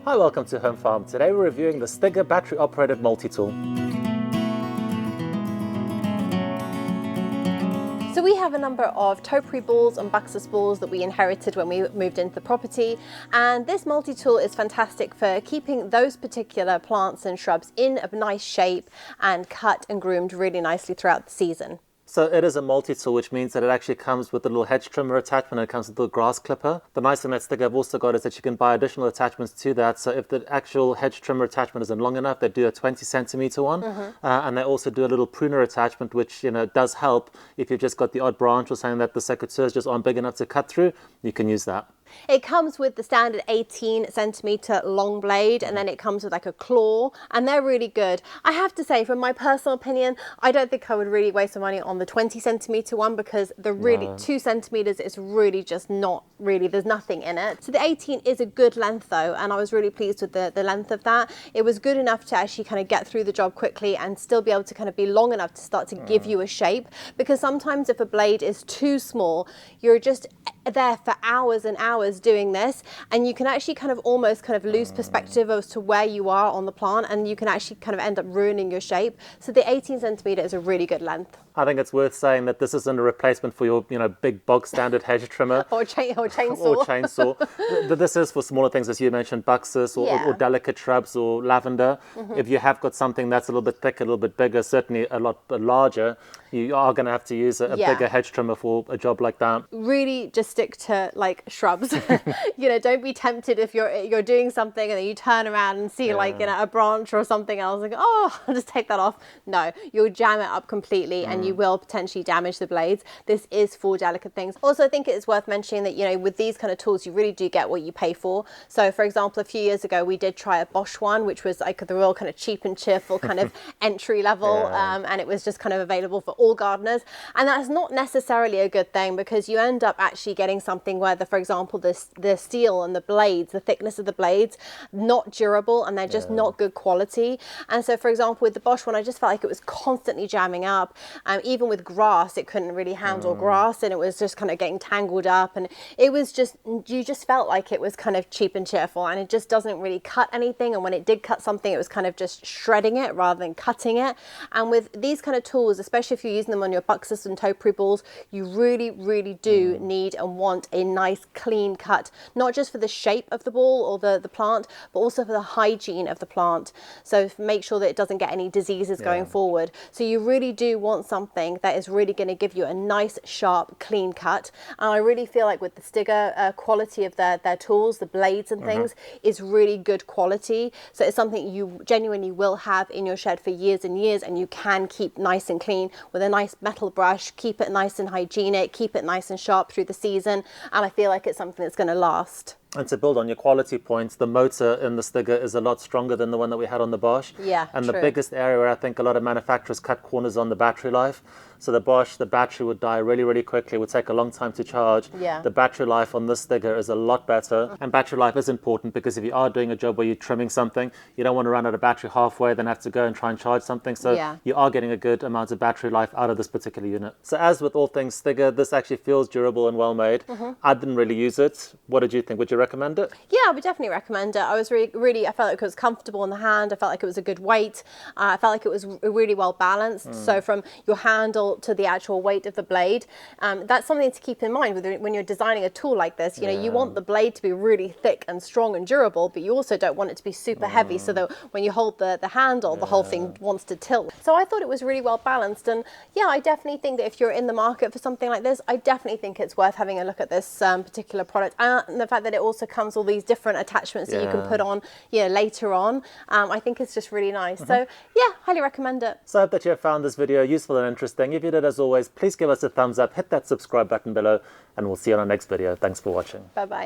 Hi, welcome to Home Farm. Today we're reviewing the Stiga battery-operated multi-tool. So we have a number of topiary balls and buxus balls that we inherited when we moved into the property, and this multi-tool is fantastic for keeping those particular plants and shrubs in a nice shape and cut and groomed really nicely throughout the season. So it is a multi-tool, which means that it actually comes with a little hedge trimmer attachment and it comes with a little grass clipper. The nice thing that Stiga have also got is that you can buy additional attachments to that. So if the actual hedge trimmer attachment isn't long enough, they do a 20-centimeter one. And they also do a little pruner attachment, which does help if you've just got the odd branch or something that the secateurs just aren't big enough to cut through. You can use that. It comes with the standard 18-centimeter long blade, and then it comes with like a claw, and they're really good. I have to say, from my personal opinion, I don't think I would really waste my money on the 20-centimeter one, because the really 2 centimeters is really just not really, there's nothing in it. So the 18 is a good length though, and I was really pleased with the length of that. It was good enough to actually kind of get through the job quickly and still be able to kind of be long enough to start to give you a shape, because sometimes if a blade is too small, you're just there for hours and hours doing this, and you can actually kind of almost kind of lose perspective as to where you are on the plant, and you can actually kind of end up ruining your shape. So the 18-centimeter is a really good length. I think it's worth saying that this isn't a replacement for your big bog standard hedge trimmer or chainsaw. Or chainsaw. This is for smaller things, as you mentioned, buxus or delicate shrubs or lavender. If you have got something that's a little bit thicker, a little bit bigger, certainly a lot larger, you are going to have to use a bigger hedge trimmer for a job like that. Really just stick to like shrubs. Don't be tempted if you're doing something and then you turn around and see like a branch or something else and go, oh, I'll just take that off. No, you'll jam it up completely and you will potentially damage the blades. This is for delicate things. Also, I think it is worth mentioning that with these kind of tools you really do get what you pay for. So for example, a few years ago we did try a Bosch one, which was like the real kind of cheap and cheerful kind of entry level, and it was just kind of available for all gardeners, and that's not necessarily a good thing, because you end up actually getting something where for example the steel and the blades, the thickness of the blades, not durable, and they're just not good quality. And so for example with the Bosch one, I just felt like it was constantly jamming up. Even with grass, it couldn't really handle grass, and it was just kind of getting tangled up, and it was just, you just felt like it was kind of cheap and cheerful, and it just doesn't really cut anything, and when it did cut something it was kind of just shredding it rather than cutting it. And with these kind of tools, especially if you're using them on your buxus and topiary balls, you really do need and want a nice clean cut, not just for the shape of the ball or the plant, but also for the hygiene of the plant. So make sure that it doesn't get any diseases going forward. So you really do want something that is really going to give you a nice sharp clean cut, and I really feel like with the Stiga quality of their tools, the blades and things is really good quality. So it's something you genuinely will have in your shed for years and years, and you can keep nice and clean with a nice metal brush, keep it nice and hygienic, keep it nice and sharp through the season, and I feel like it's something that's going to last. And to build on your quality points, the motor in the Stiga is a lot stronger than the one that we had on the Bosch. And the biggest area where I think a lot of manufacturers cut corners on the battery life. So the Bosch, the battery would die really quickly, it would take a long time to charge. The battery life on this Stiga is a lot better. And battery life is important, because if you are doing a job where you're trimming something, you don't want to run out of battery halfway, then have to go and try and charge something. So you are getting a good amount of battery life out of this particular unit. So as with all things Stiga, this actually feels durable and well made. I didn't really use it. What did you think? Would you recommend it? Yeah, I would definitely recommend it. I was I felt like it was comfortable in the hand. I felt like it was a good weight. I felt like it was really well balanced. So from your handle to the actual weight of the blade, that's something to keep in mind when you're designing a tool like this. You want the blade to be really thick and strong and durable, but you also don't want it to be super heavy, so that when you hold the handle, the whole thing wants to tilt. So I thought it was really well balanced, and I definitely think that if you're in the market for something like this, I definitely think it's worth having a look at this particular product, and the fact that it also comes with all these different attachments that you can put on later on. I think it's just really nice. So highly recommend it. So I hope that you have found this video useful and interesting. If you did, as always, please give us a thumbs up, hit that subscribe button below, and we'll see you on our next video. Thanks for watching. Bye bye.